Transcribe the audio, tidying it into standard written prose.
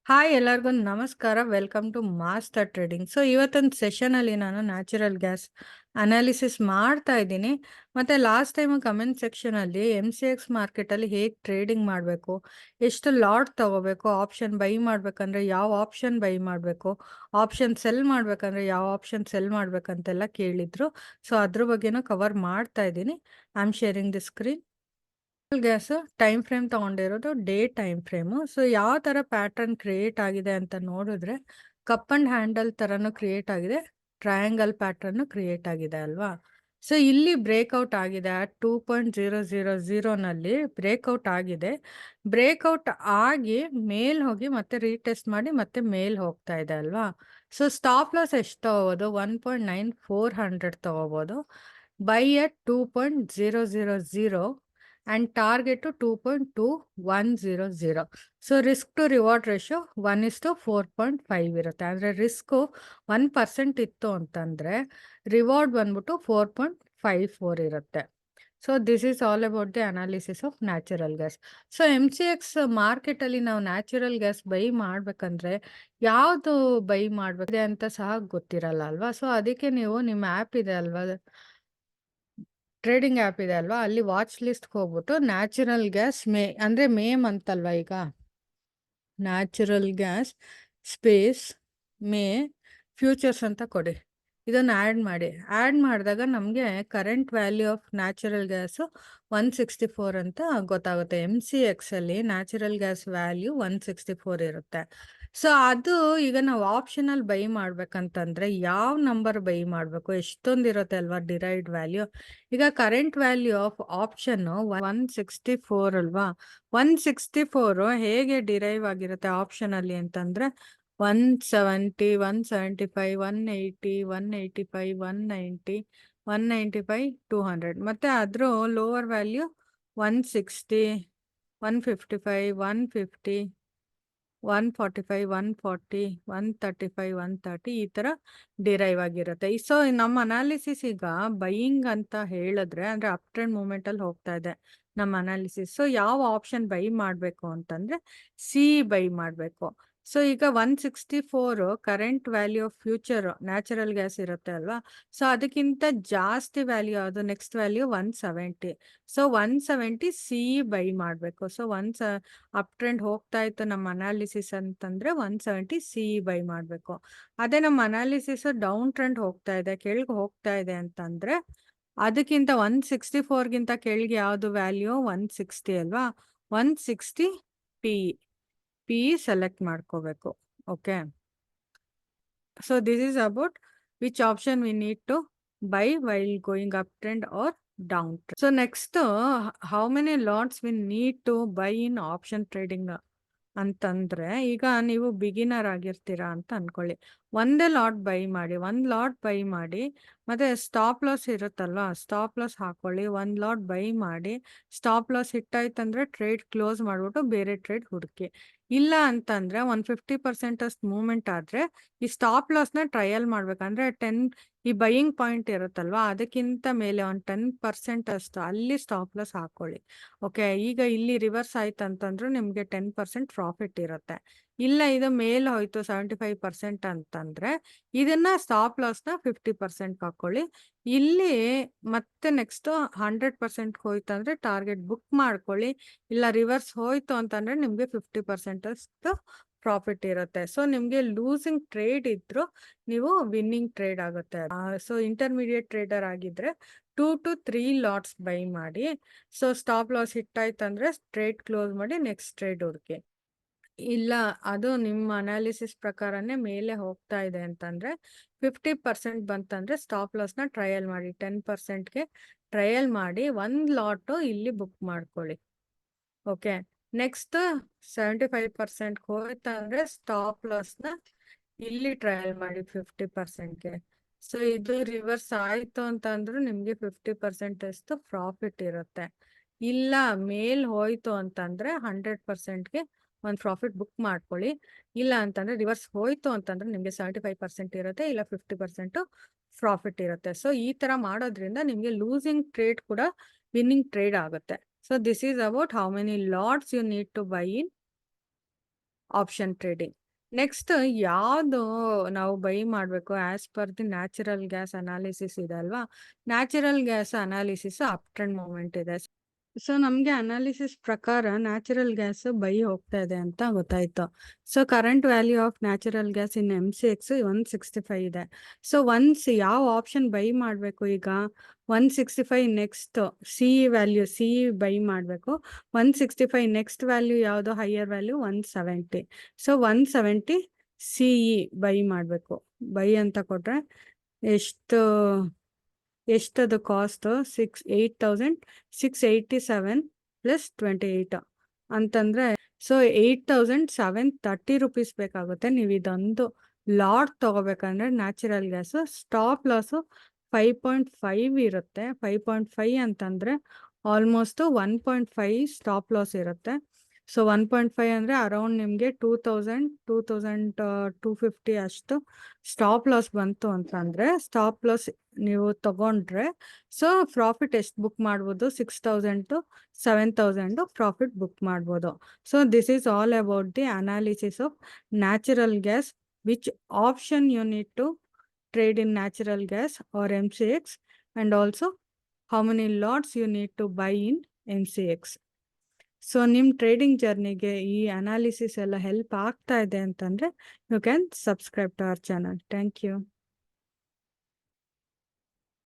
Hi ಎಲ್ಲರಿಗೂ ನಮಸ್ಕಾರ. Welcome to Master Trading. ಇವತ್ತಿನ ಸೆಷನಲ್ಲಿ ನಾನು ನ್ಯಾಚುರಲ್ ಗ್ಯಾಸ್ ಅನಾಲಿಸಿಸ್ ಮಾಡ್ತಾ ಇದ್ದೀನಿ. ಮತ್ತು ಲಾಸ್ಟ್ ಟೈಮು ಕಮೆಂಟ್ ಸೆಕ್ಷನಲ್ಲಿ MCX ಮಾರ್ಕೆಟಲ್ಲಿ ಹೇಗೆ ಟ್ರೇಡಿಂಗ್ ಮಾಡಬೇಕು, ಎಷ್ಟು ಲಾಟ್ ತೊಗೋಬೇಕು, ಆಪ್ಷನ್ ಬೈ ಮಾಡಬೇಕಂದ್ರೆ ಯಾವ ಆಪ್ಷನ್ ಬೈ ಮಾಡಬೇಕು, ಆಪ್ಷನ್ ಸೆಲ್ ಮಾಡಬೇಕಂದ್ರೆ ಯಾವ ಆಪ್ಷನ್ ಸೆಲ್ ಮಾಡಬೇಕಂತೆಲ್ಲ ಕೇಳಿದರು. ಅದ್ರ ಬಗ್ಗೆನೂ ಕವರ್ ಮಾಡ್ತಾ ಇದ್ದೀನಿ. I am sharing the screen. Gas time frame ತಗೊಂಡಿರೋದು ಡೇ ಟೈಮ್ ಫ್ರೇಮು. ಯಾವ ಥರ ಪ್ಯಾಟರ್ನ್ ಕ್ರಿಯೇಟ್ ಆಗಿದೆ ಅಂತ ನೋಡಿದ್ರೆ ಕಪ್ ಅಂಡ್ ಹ್ಯಾಂಡಲ್ ಥರನೂ ಕ್ರಿಯೇಟ್ ಆಗಿದೆ, ಟ್ರಯಾಂಗಲ್ ಪ್ಯಾಟರ್ನು ಕ್ರಿಯೇಟ್ ಆಗಿದೆ ಅಲ್ವಾ. ಇಲ್ಲಿ ಬ್ರೇಕ್ಔಟ್ ಆಗಿದೆ 2.000ನಲ್ಲಿ ಬ್ರೇಕ್ಔಟ್ ಆಗಿದೆ. ಬ್ರೇಕ್ಔಟ್ ಆಗಿ ಮೇಲ್ ಹೋಗಿ ಮತ್ತೆ ರೀಟೆಸ್ಟ್ ಮಾಡಿ ಮತ್ತೆ ಮೇಲ್ ಹೋಗ್ತಾ ಇದೆ ಅಲ್ವಾ. ಸ್ಟಾಪ್ ಲಾಸ್ ಎಷ್ಟು ತಗೋಬೋದು? 1.9400 ತಗೋಬೋದು. Buy at 2.000 and target to 2.2100. Risk to reward ratio 1:4.5 ಇರುತ್ತೆ. ಅಂದರೆ ರಿಸ್ಕು 1% ಇತ್ತು ಅಂತಂದರೆ ರಿವಾರ್ಡ್ ಬಂದ್ಬಿಟ್ಟು 4.54 ಇರುತ್ತೆ. This is all about the analysis of natural gas. MCX ಮಾರ್ಕೆಟಲ್ಲಿ ನಾವು ನ್ಯಾಚುರಲ್ ಗ್ಯಾಸ್ ಬೈ ಮಾಡಬೇಕಂದ್ರೆ ಯಾವುದು ಬೈ ಮಾಡಬೇಕು ಅಂತ ಸಹ ಗೊತ್ತಿರಲ್ಲ ಅಲ್ವಾ. ಅದಕ್ಕೆ ನೀವು ನಿಮ್ಮ ಆ್ಯಪ್ ಇದೆ ಅಲ್ವಾ, ಟ್ರೇಡಿಂಗ್ ಆ್ಯಪ್ ಇದೆ ಅಲ್ವಾ, ಅಲ್ಲಿ ವಾಚ್ ಲಿಸ್ಟ್ಗೆ ಹೋಗ್ಬಿಟ್ಟು ನ್ಯಾಚುರಲ್ ಗ್ಯಾಸ್ ಅಂದರೆ ಮೇ ಮಂತ್ ಅಲ್ವಾ, ಈಗ natural gas space May futures ಅಂತ ಕೊಡಿ. ಇದನ್ನು ಆ್ಯಡ್ ಮಾಡಿ. ಆ್ಯಡ್ ಮಾಡಿದಾಗ ನಮಗೆ current value of natural gas 164 ಅಂತ ಗೊತ್ತಾಗುತ್ತೆ. MCXಲ್ಲಿ ನ್ಯಾಚುರಲ್ ಗ್ಯಾಸ್ ವ್ಯಾಲ್ಯೂ 164 ಇರುತ್ತೆ. ಅದು ಈಗ ನಾವು ಆಪ್ಷನಲ್ಲಿ ಬೈ ಮಾಡ್ಬೇಕಂತಂದರೆ ಯಾವ ನಂಬರ್ ಬೈ ಮಾಡಬೇಕು? ಎಷ್ಟೊಂದಿರುತ್ತೆ ಅಲ್ವಾ ಡಿರೈವ್ಡ್ ವ್ಯಾಲ್ಯೂ. ಈಗ ಕರೆಂಟ್ ವ್ಯಾಲ್ಯೂ ಆಫ್ ಆಪ್ಷನ್ನು 164 ಅಲ್ವಾ. 164 ಹೇಗೆ ಡಿರೈವ್ ಆಗಿರುತ್ತೆ ಆಪ್ಷನಲ್ಲಿ ಅಂತಂದರೆ 170, 175, 180, 185, 190, 195, 200 ಮತ್ತು ಅದ್ರ ಲೋವರ್ ವ್ಯಾಲ್ಯೂ 160, 155, 150, 145, 140, 135, 130 ಈ ಥರ ಡಿರೈವ್ ಆಗಿರುತ್ತೆ. ನಮ್ಮ ಅನಾಲಿಸಿಸ್ ಈಗ ಬೈಯಿಂಗ್ ಅಂತ ಹೇಳಿದ್ರೆ ಅಂದರೆ ಅಪ್ ಟ್ರೆಂಡ್ ಮೂಮೆಂಟಲ್ಲಿ ಹೋಗ್ತಾ ಇದೆ ನಮ್ಮ ಅನಾಲಿಸಿಸ್. ಯಾವ ಆಪ್ಷನ್ ಬೈ ಮಾಡಬೇಕು ಅಂತಂದರೆ ಸಿ ಬೈ ಮಾಡಬೇಕು. ಈಗ 164 current value of future natural gas ಇರುತ್ತೆ ಅಲ್ವಾ. ಅದಕ್ಕಿಂತ ಜಾಸ್ತಿ ವ್ಯಾಲ್ಯೂ ಅದು ನೆಕ್ಸ್ಟ್ ವ್ಯಾಲ್ಯೂ 170. 170 ಸಿ ಬೈ ಮಾಡಬೇಕು. ಅಪ್ ಟ್ರೆಂಡ್ ಹೋಗ್ತಾ ಇತ್ತು ನಮ್ಮ ಅನಾಲಿಸಿಸ್ ಅಂತಂದರೆ 170 ಸಿ ಬೈ ಮಾಡಬೇಕು. ಅದೇ ನಮ್ಮ ಅನಾಲಿಸಿಸ್ ಡೌನ್ ಟ್ರೆಂಡ್ ಹೋಗ್ತಾ ಇದೆ, ಕೆಳಗೆ ಹೋಗ್ತಾ ಇದೆ ಅಂತಂದರೆ ಅದಕ್ಕಿಂತ 164ಗಿಂತ ಕೆಳಗೆ ಯಾವುದು ವ್ಯಾಲ್ಯೂ 160 ಅಲ್ವಾ. 160 ಪಿ ಸೆಲೆಕ್ಟ್ ಮಾಡ್ಕೋಬೇಕು. Okay, this is about which option we need to buy while going up trend or down trend. Next how many lots we need to buy in option trading ಅಂತಂದರೆ, ಈಗ ನೀವು beginner ಆಗಿರ್ತೀರಾ ಅಂತ ಅಂದ್ಕೊಳ್ಳಿ. ಒಂದೇ lot by ಮಾಡಿ, ಒಂದು lot by ಮಾಡಿ ಮತ್ತು ಸ್ಟಾಪ್ ಲಾಸ್ ಇರುತ್ತಲ್ವ, ಸ್ಟಾಪ್ ಲಾಸ್ ಹಾಕ್ಕೊಳ್ಳಿ. ಒಂದು ಲಾಟ್ ಬೈ ಮಾಡಿ ಸ್ಟಾಪ್ ಲಾಸ್ ಹಿಟ್ಟಾಯ್ತಂದರೆ ಟ್ರೇಡ್ ಕ್ಲೋಸ್ ಮಾಡಿಬಿಟ್ಟು ಬೇರೆ ಟ್ರೇಡ್ ಹುಡುಕಿ. ಇಲ್ಲ ಅಂತಂದರೆ 150% ಅಷ್ಟು ಮೂಮೆಂಟ್ ಆದರೆ ಈ ಸ್ಟಾಪ್ ಲಾಸ್ನ ಟ್ರಯಲ್ ಮಾಡ್ಬೇಕಂದ್ರೆ 10 ಈ ಬೈಯಿಂಗ್ ಪಾಯಿಂಟ್ ಇರುತ್ತಲ್ವ ಅದಕ್ಕಿಂತ ಮೇಲೆ ಒಂದು 10% ಅಷ್ಟು ಅಲ್ಲಿ ಸ್ಟಾಪ್ ಲಾಸ್ ಹಾಕ್ಕೊಳ್ಳಿ. ಓಕೆ, ಈಗ ಇಲ್ಲಿ ರಿವರ್ಸ್ ಆಯ್ತು ಅಂತಂದ್ರೂ ನಿಮಗೆ 10% ಪ್ರಾಫಿಟ್ ಇರುತ್ತೆ. ಇಲ್ಲ ಇದು ಮೇಲೆ ಹೋಯ್ತು 75% ಅಂತಂದರೆ ಇದನ್ನು ಸ್ಟಾಪ್ ಲಾಸ್ನ 50% ಹಾಕ್ಕೊಳ್ಳಿ. ಇಲ್ಲಿ ಮತ್ತೆ ನೆಕ್ಸ್ಟು 100% ಹೋಯ್ತು ಅಂದರೆ ಟಾರ್ಗೆಟ್ ಬುಕ್ ಮಾಡ್ಕೊಳ್ಳಿ. ಇಲ್ಲ ರಿವರ್ಸ್ ಹೋಯ್ತು ಅಂತಂದರೆ ನಿಮಗೆ 50% ಅಷ್ಟು ಪ್ರಾಫಿಟ್ ಇರುತ್ತೆ. ನಿಮಗೆ ಲೂಸಿಂಗ್ ಟ್ರೇಡ್ ಇದ್ದರೂ ನೀವು ವಿನ್ನಿಂಗ್ ಟ್ರೇಡ್ ಆಗುತ್ತೆ. ಇಂಟರ್ಮೀಡಿಯೇಟ್ ಟ್ರೇಡರ್ ಆಗಿದ್ದರೆ 2 to 3 ಲಾಟ್ಸ್ ಬೈ ಮಾಡಿ. ಸ್ಟಾಪ್ ಲಾಸ್ ಹಿಟ್ಟಾಯ್ತಂದರೆ ಟ್ರೇಡ್ ಕ್ಲೋಸ್ ಮಾಡಿ ನೆಕ್ಸ್ಟ್ ಟ್ರೇಡ್ ಹುಡುಕಿ. ಇಲ್ಲ ಅದು ನಿಮ್ಮ ಅನಾಲಿಸಿಸ್ ಪ್ರಕಾರನೇ ಮೇಲೆ ಹೋಗ್ತಾ ಇದೆ ಅಂತಂದರೆ 50% ಬಂತಂದರೆ ಸ್ಟಾಪ್ ಲಾಸ್ನ ಟ್ರಯಲ್ ಮಾಡಿ. 10%ಗೆ ಟ್ರಯಲ್ ಮಾಡಿ ಒಂದು ಲಾಟು ಇಲ್ಲಿ ಬುಕ್ ಮಾಡ್ಕೊಳ್ಳಿ. ಓಕೆ, ನೆಕ್ಸ್ಟ್ 75% ಹೋಯ್ತಂದರೆ ಸ್ಟಾಪ್ ಲಾಸ್ನ ಇಲ್ಲಿ ಟ್ರಯಲ್ ಮಾಡಿ 50%ಗೆ. ಇದು ರಿವರ್ಸ್ ಆಯಿತು ಅಂತಂದ್ರೂ ನಿಮಗೆ 50% ಅಷ್ಟು ಪ್ರಾಫಿಟ್ ಇರುತ್ತೆ. ಇಲ್ಲ ಮೇಲ್ ಹೋಯ್ತು ಅಂತಂದರೆ 100%ಗೆ ಒಂದು ಪ್ರಾಫಿಟ್ ಬುಕ್ ಮಾಡ್ಕೊಳ್ಳಿ. ಇಲ್ಲ ಅಂತಂದರೆ ರಿವರ್ಸ್ ಹೋಯ್ತು ಅಂತಂದರೆ ನಿಮಗೆ 75% ಇರುತ್ತೆ, ಇಲ್ಲ 50% ಪ್ರಾಫಿಟ್ ಇರುತ್ತೆ. ಈ ಥರ ಮಾಡೋದ್ರಿಂದ ನಿಮಗೆ ಲೂಸಿಂಗ್ ಟ್ರೇಡ್ ಕೂಡ ವಿನ್ನಿಂಗ್ ಟ್ರೇಡ್ ಆಗುತ್ತೆ. This is about how many lots you need to buy in option trading. Next ಯಾವುದು ನಾವು ಬೈ ಮಾಡಬೇಕು as per the natural gas analysis ಇದೆ ಅಲ್ವಾ, natural gas analysis up trend moment ಇದೆ. So ನಮಗೆ analysis ಪ್ರಕಾರ natural gas buy ಹೋಗ್ತಾ ಇದೆ ಅಂತ ಗೊತ್ತಾಯ್ತು. So current value of natural gas in MCX 165 ಇದೆ. ಸೊ ಒನ್ಸ್ ಯಾವ ಆಪ್ಷನ್ ಬೈ ಮಾಡಬೇಕು ಈಗ 165 next C value C by ಮಾಡಬೇಕು. 165 ನೆಕ್ಸ್ಟ್ ವ್ಯಾಲ್ಯೂ ಯಾವುದು higher value 170. So 170 CE by ಮಾಡಬೇಕು. ಬೈ ಅಂತ ಕೊಟ್ರೆ ಎಷ್ಟದು ಕಾಸ್ಟ್ 8,687 ಪ್ಲಸ್ 28 ಅಂತಂದ್ರೆ ಸೊ 8,730 rupees ಬೇಕಾಗುತ್ತೆ. ನೀವು ಇದೊಂದು ಲಾಟ್ ತಗೋಬೇಕಂದ್ರೆ ನ್ಯಾಚುರಲ್ ಗ್ಯಾಸ್ ಸ್ಟಾಪ್ ಲಾಸು 5.5 ಇರುತ್ತೆ. 5.5 ಅಂತಂದ್ರೆ ಆಲ್ಮೋಸ್ಟ್ 1.5 ಸ್ಟಾಪ್ ಲಾಸ್ ಇರುತ್ತೆ. ಸೊ 1.5 ಅಂದರೆ ಅರೌಂಡ್ ನಿಮಗೆ 2,250 ಅಷ್ಟು ಸ್ಟಾಪ್ ಲಾಸ್ ಬಂತು ಅಂತಂದರೆ ಸ್ಟಾಪ್ ಲಾಸ್ ನೀವು ತಗೊಂಡ್ರೆ ಸೊ ಪ್ರಾಫಿಟ್ ಎಷ್ಟು ಬುಕ್ ಮಾಡ್ಬೋದು 6,000 to 7,000 ಪ್ರಾಫಿಟ್ ಬುಕ್ ಮಾಡ್ಬೋದು. So this is all about the analysis of natural gas, which option you need to trade in natural gas or MCX, and also how many lots you need to buy in MCX. So ನಿಮ್ಮ trading ಜರ್ನಿಗೆ ಈ analysis ಎಲ್ಲ help ಆಗ್ತಾ ಇದೆ ಅಂತಂದರೆ you can subscribe to our channel. Thank you.